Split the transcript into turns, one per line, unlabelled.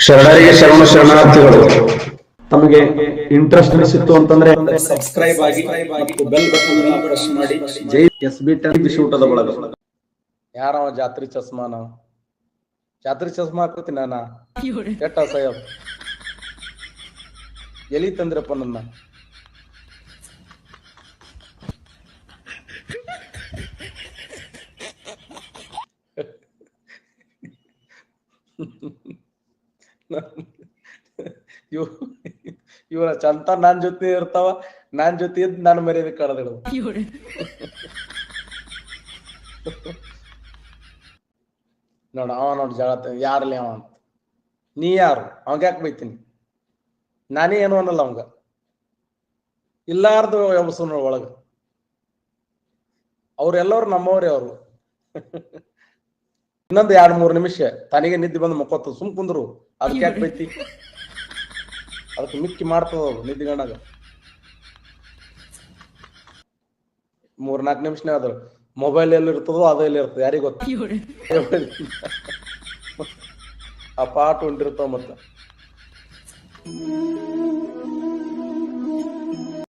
ಶರಣರಿಗೆ ಶರಣ ಶರಣಾರ್ಥಿಗಳು. ತಮಗೆ ಇಂಟ್ರೆಸ್ಟ್ ಅನಿಸಿತ್ತು ಅಂತಂದ್ರೆ ಸಬ್ಸ್ಕ್ರೈಬ್ ಆಗಿ ಮತ್ತು ಬೆಲ್ ಬಟನ್ ಅನ್ನು ಪ್ರೆಸ್ ಮಾಡಿ. ಜೈ SB10 ಶೂಟದ ಬಳಗ.
ಯಾರವ ಜಾತ್ರಿ ಚಸ್ಮಾನ? ಜಾತ್ರಿ ಚಸ್ಮಾ ಹಾಕೋತಿ ನಾನ ಕೆಟ್ಟ ಸಾಯಬ್ ಎಲ್ಲಿ ತಂದ್ರಪ್ಪ ನನ್ನ? ಇವರ ಚಂತ ನಾನ್ ಜೊತೆ ಇರ್ತಾವ, ನಾನ್ ಜೊತೆ ಇದ್ ನಾನು ಮರ್ಯಾದೆ ಕಳೆದಿಡು. ನೋಡ ಅವ ನೋಡ್ ಜಗಳ ಯಾರಲ್ಲಿ ಅವ ಅಂತ. ನೀ ಯಾರು? ಅವಂಗ ಯಾಕೆ ಬೈತೀನಿ? ನಾನೇ ಏನು ಅನ್ನಲ್ಲ ಅವಂಗ. ಇಲ್ಲಾರ್ದು ಎಬ್ಸು ನೋಡ್ ಒಳಗ. ಅವ್ರೆಲ್ಲವ್ರು ನಮ್ಮವ್ರೆ ಅವ್ರು. ಇನ್ನೊಂದು 2-3 ನಿಮಿಷ ತನಿಗೆ ನಿದ್ದೆ ಬಂದು ಮಕ್ಕೋತ ಸುಮ್ ಕುಂದ್ರು. ಅದಕ್ಕೆ ಯಾಕೆ ಬೈತಿ? ಅದಕ್ಕೆ ಮಿಕ್ಕಿ ಮಾಡ್ತದ ನಿದ್ದಿಗಣ್ಣಾಗ. 3-4 ನಿಮಿಷನೇ ಅದ್ರ ಮೊಬೈಲ್ ಎಲ್ಲಿ ಇರ್ತದೋ ಅದು ಎಲ್ಲಿ ಇರ್ತದೆ ಯಾರಿಗ ಗೊತ್ತ. ಆ ಪಾಟ್ ಹೊಂಟಿರ್ತಾವ ಮತ್ತ.